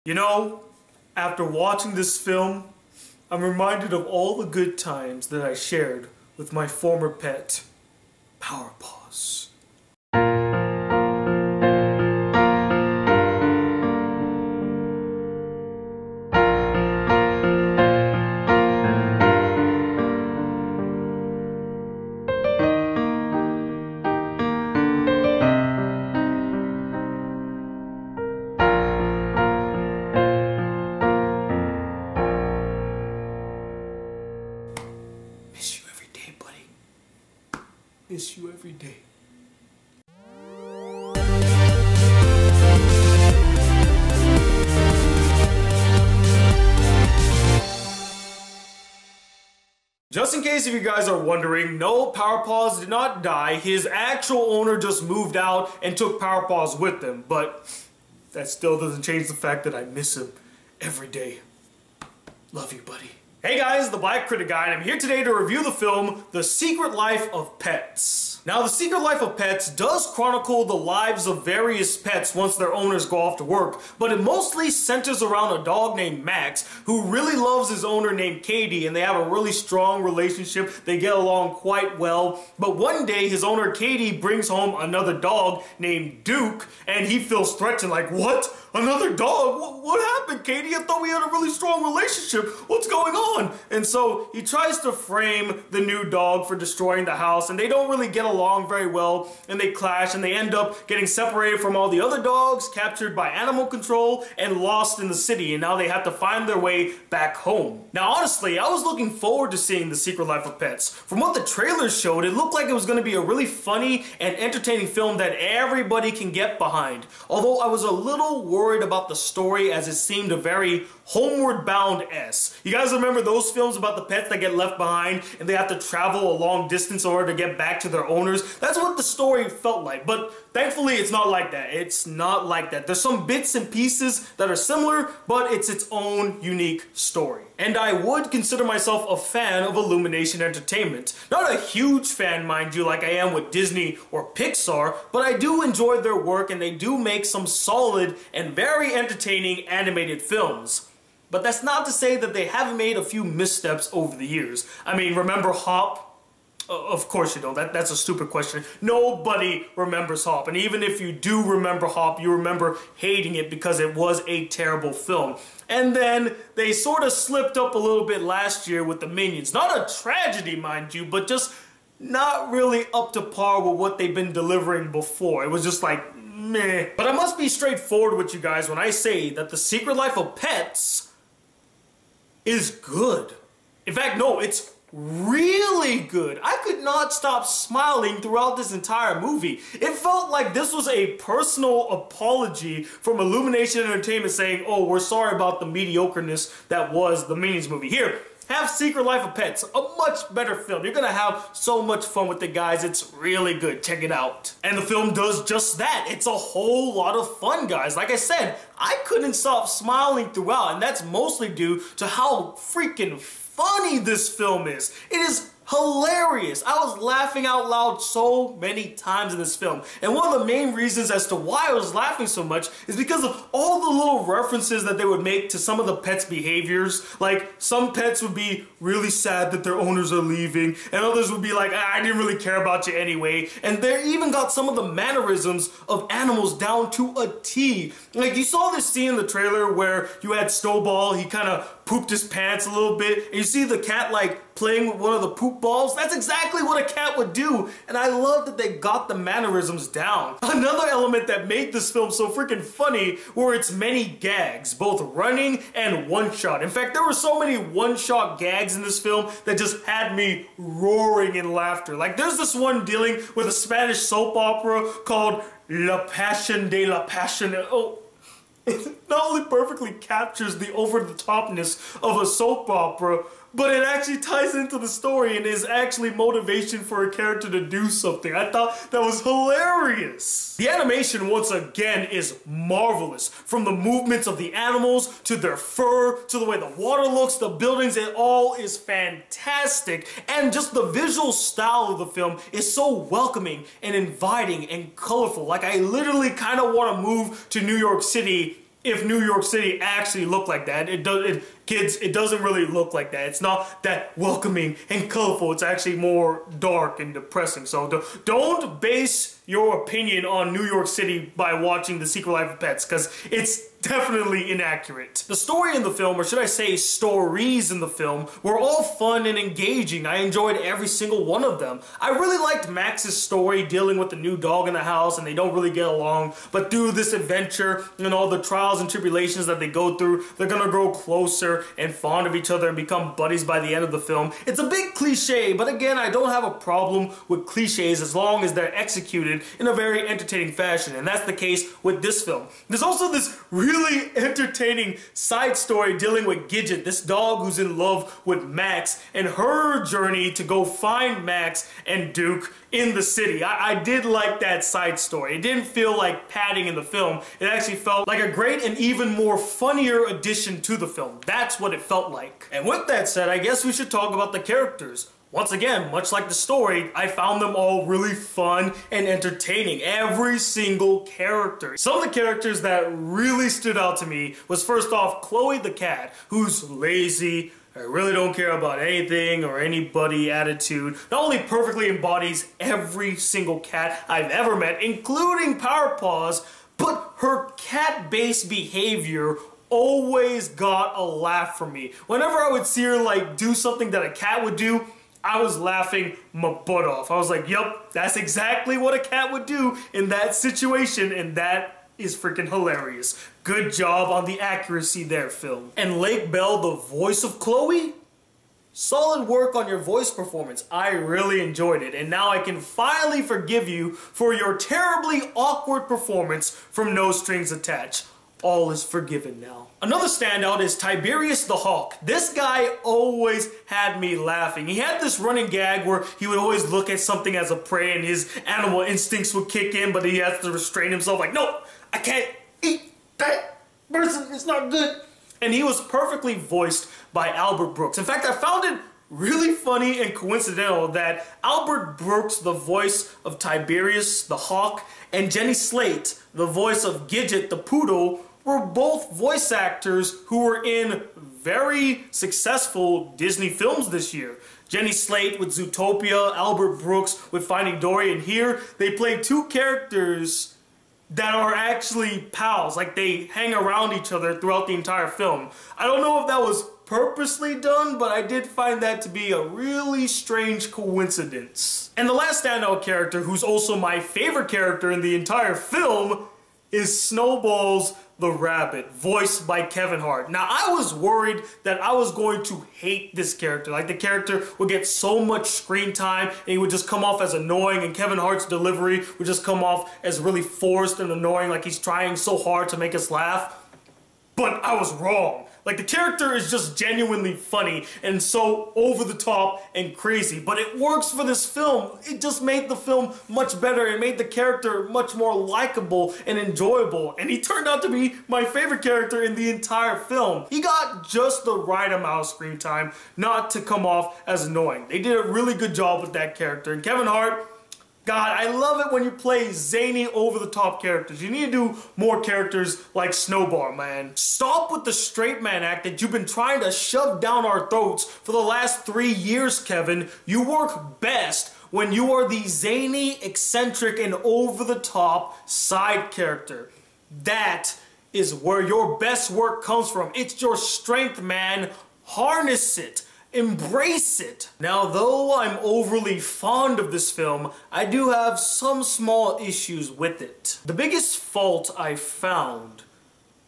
You know, after watching this film, I'm reminded of all the good times that I shared with my former pet, Power Paws. Miss you every day, buddy. Miss you every day. Just in case if you guys are wondering, no, Power Paws did not die. His actual owner just moved out and took Power Paws with them. But that still doesn't change the fact that I miss him every day. Love you, buddy. Hey guys, the Black Critic Guy, and I'm here today to review the film, The Secret Life of Pets. Now, The Secret Life of Pets does chronicle the lives of various pets once their owners go off to work, but it mostly centers around a dog named Max, who really loves his owner named Katie, and they have a really strong relationship. They get along quite well, but one day his owner Katie brings home another dog named Duke, and he feels threatened, like, what? Another dog? What happened, Katie? I thought we had a really strong relationship. What's going on? And so he tries to frame the new dog for destroying the house, and they don't really get along very well, and they clash, and they end up getting separated from all the other dogs, captured by animal control, and lost in the city, and now they have to find their way back home. Now, honestly, I was looking forward to seeing The Secret Life of Pets. From what the trailers showed, it looked like it was going to be a really funny and entertaining film that everybody can get behind. Although I was a little worried about the story, as it seemed a very Homeward Bound-esque. You guys remember those films about the pets that get left behind and they have to travel a long distance in order to get back to their owners? That's what the story felt like, but thankfully it's not like that. It's not like that. There's some bits and pieces that are similar, but it's its own unique story. And I would consider myself a fan of Illumination Entertainment. Not a huge fan, mind you, like I am with Disney or Pixar, but I do enjoy their work and they do make some solid and very entertaining animated films. But that's not to say that they haven't made a few missteps over the years. I mean, remember Hop? Of course you don't. That's a stupid question. Nobody remembers Hop. And even if you do remember Hop, you remember hating it because it was a terrible film. And then they sort of slipped up a little bit last year with the Minions. Not a tragedy, mind you, but just not really up to par with what they've been delivering before. It was just like, meh. But I must be straightforward with you guys when I say that The Secret Life of Pets is good. In fact, no, it's really good. I could not stop smiling throughout this entire movie. It felt like this was a personal apology from Illumination Entertainment saying, oh, we're sorry about the mediocreness that was the Minions movie. Here, have Secret Life of Pets, a much better film. You're gonna have so much fun with it, guys. It's really good. Check it out. And the film does just that. It's a whole lot of fun, guys. Like I said, I couldn't stop smiling throughout, and that's mostly due to how freaking funny this film is. It is hilarious. I was laughing out loud so many times in this film. And one of the main reasons as to why I was laughing so much is because of all the little references that they would make to some of the pets' behaviors. Like, some pets would be really sad that their owners are leaving, and others would be like, I didn't really care about you anyway. And they even got some of the mannerisms of animals down to a T. Like, you saw this scene in the trailer where you had Snowball, he kind of pooped his pants a little bit, and you see the cat like playing with one of the poop balls. That's exactly what a cat would do, and I love that they got the mannerisms down. Another element that made this film so freaking funny were its many gags, both running and one-shot. In fact, there were so many one-shot gags in this film that just had me roaring in laughter. Like, there's this one dealing with a Spanish soap opera called La Passion de la Passion. Oh, it not only perfectly captures the over-the-topness of a soap opera, but it actually ties into the story and is actually motivation for a character to do something. I thought that was hilarious. The animation, once again, is marvelous. From the movements of the animals, to their fur, to the way the water looks, the buildings, it all is fantastic. And just the visual style of the film is so welcoming and inviting and colorful. Like, I literally kind of want to move to New York City if New York City actually looked like that. Kids, it doesn't really look like that. It's not that welcoming and colorful. It's actually more dark and depressing. So don't base your opinion on New York City by watching The Secret Life of Pets, because it's definitely inaccurate. The story in the film, or should I say stories in the film, were all fun and engaging. I enjoyed every single one of them. I really liked Max's story dealing with the new dog in the house and they don't really get along, but through this adventure and all the trials and tribulations that they go through, they're gonna grow closer and fond of each other and become buddies by the end of the film. It's a big cliche, but again, I don't have a problem with cliches as long as they're executed in a very entertaining fashion, and that's the case with this film. There's also this really entertaining side story dealing with Gidget, this dog who's in love with Max, and her journey to go find Max and Duke in the city. I did like that side story. It didn't feel like padding in the film. It actually felt like a great and even more funnier addition to the film. That's what it felt like. And with that said, I guess we should talk about the characters. Once again, much like the story, I found them all really fun and entertaining. Every single character. Some of the characters that really stood out to me was, first off, Chloe the cat, who's lazy, I really don't care about anything or anybody attitude. Not only perfectly embodies every single cat I've ever met, including Power Paws, but her cat-based behavior always got a laugh from me. Whenever I would see her like do something that a cat would do, I was laughing my butt off. I was like, yup, that's exactly what a cat would do in that situation, and that is freaking hilarious. Good job on the accuracy there, film. And Lake Bell, the voice of Chloe? Solid work on your voice performance. I really enjoyed it, and now I can finally forgive you for your terribly awkward performance from No Strings Attached. All is forgiven now. Another standout is Tiberius the Hawk. This guy always had me laughing. He had this running gag where he would always look at something as a prey and his animal instincts would kick in, but he has to restrain himself like, no, I can't eat that person, it's not good. And he was perfectly voiced by Albert Brooks. In fact, I found it really funny and coincidental that Albert Brooks, the voice of Tiberius the Hawk, and Jenny Slate, the voice of Gidget the Poodle, were both voice actors who were in very successful Disney films this year. Jenny Slate with Zootopia, Albert Brooks with Finding Dory, and here they play two characters that are actually pals, like they hang around each other throughout the entire film. I don't know if that was purposely done, but I did find that to be a really strange coincidence. And the last standout character, who's also my favorite character in the entire film, is Snowballs the Rabbit, voiced by Kevin Hart. Now, I was worried that I was going to hate this character. Like, the character would get so much screen time and he would just come off as annoying, and Kevin Hart's delivery would just come off as really forced and annoying, like he's trying so hard to make us laugh. But I was wrong. Like, the character is just genuinely funny and so over the top and crazy, but it works for this film. It just made the film much better. It made the character much more likable and enjoyable, and he turned out to be my favorite character in the entire film. He got just the right amount of screen time not to come off as annoying. They did a really good job with that character, and Kevin Hart, God, I love it when you play zany, over-the-top characters. You need to do more characters like Snowball, man. Stop with the straight man act that you've been trying to shove down our throats for the last 3 years, Kevin. You work best when you are the zany, eccentric, and over-the-top side character. That is where your best work comes from. It's your strength, man. Harness it. Embrace it. Now, though I'm overly fond of this film, I do have some small issues with it. The biggest fault I found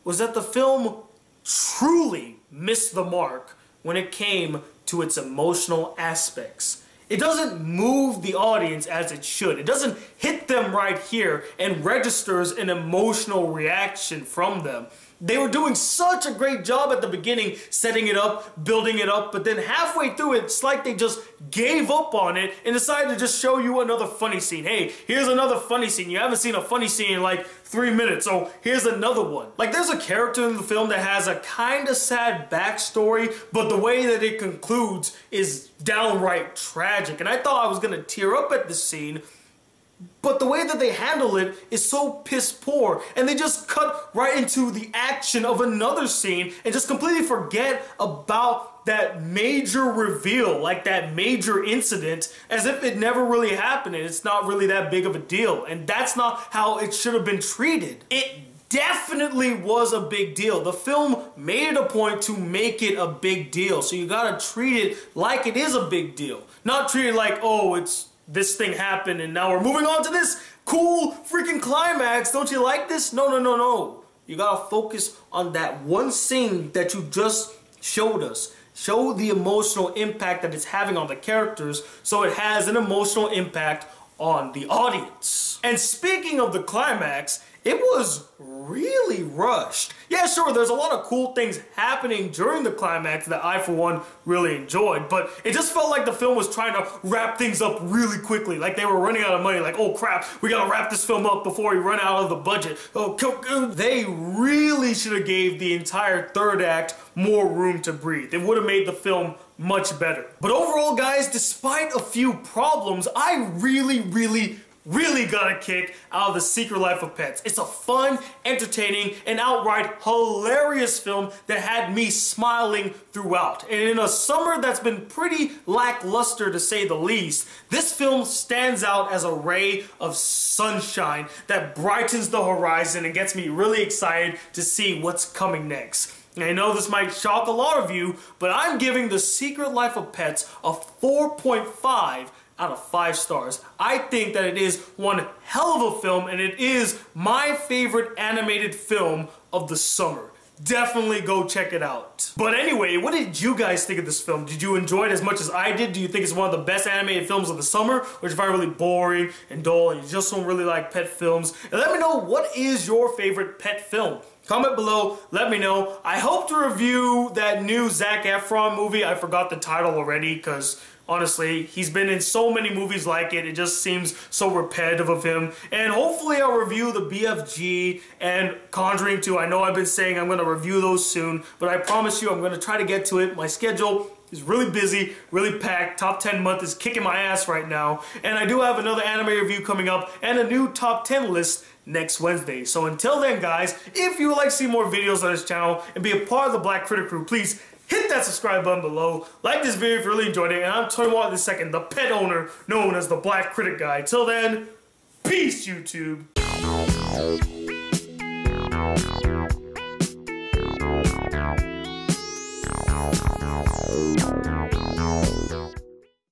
was that the film truly missed the mark when it came to its emotional aspects. It doesn't move the audience as it should. It doesn't hit them right here and registers an emotional reaction from them. They were doing such a great job at the beginning, setting it up, building it up, but then halfway through it, it's like they just gave up on it and decided to just show you another funny scene. Hey, here's another funny scene. You haven't seen a funny scene in like 3 minutes, so here's another one. Like, there's a character in the film that has a kinda sad backstory, but the way that it concludes is downright tragic. And I thought I was gonna tear up at this scene, But the way that they handle it is so piss poor, and they just cut right into the action of another scene and just completely forget about that major reveal, like that major incident, as if it never really happened and it's not really that big of a deal. And that's not how it should have been treated. It definitely was a big deal. The film made it a point to make it a big deal, so you gotta treat it like it is a big deal. Not treat it like, oh, it's this thing happened and now we're moving on to this cool freaking climax. Don't you like this? No, no, no, no. You gotta focus on that one scene that you just showed us. Show the emotional impact that it's having on the characters so it has an emotional impact on the audience. And speaking of the climax, it was really rushed. Yeah, sure, there's a lot of cool things happening during the climax that I, for one, really enjoyed, but it just felt like the film was trying to wrap things up really quickly, like they were running out of money, like, oh crap, we gotta wrap this film up before we run out of the budget. Oh, they really should have gave the entire third act more room to breathe. It would have made the film much better. But overall, guys, despite a few problems, I really got a kick out of The Secret Life of Pets. It's a fun, entertaining, and outright hilarious film that had me smiling throughout. And in a summer that's been pretty lackluster to say the least, this film stands out as a ray of sunshine that brightens the horizon and gets me really excited to see what's coming next. And I know this might shock a lot of you, but I'm giving The Secret Life of Pets a 4.5 out of 5 stars. I think that it is one hell of a film, and it is my favorite animated film of the summer. Definitely go check it out. But anyway, what did you guys think of this film? Did you enjoy it as much as I did? Do you think it's one of the best animated films of the summer? Or did you find it really boring and dull and you just don't really like pet films? And let me know, what is your favorite pet film? Comment below, let me know. I hope to review that new Zac Efron movie. I forgot the title already because honestly, he's been in so many movies like it. It just seems so repetitive of him. And hopefully I'll review the BFG and Conjuring 2. I know I've been saying I'm going to review those soon, but I promise you I'm going to try to get to it. My schedule is really busy, really packed. Top 10 month is kicking my ass right now. And I do have another anime review coming up and a new top 10 list next Wednesday. So until then, guys, if you would like to see more videos on this channel and be a part of the Black Critic crew, please hit that subscribe button below. Like this video if you really enjoyed it. And I'm Tony Watt II, the pet owner known as the Black Critic Guy. Till then, peace, YouTube.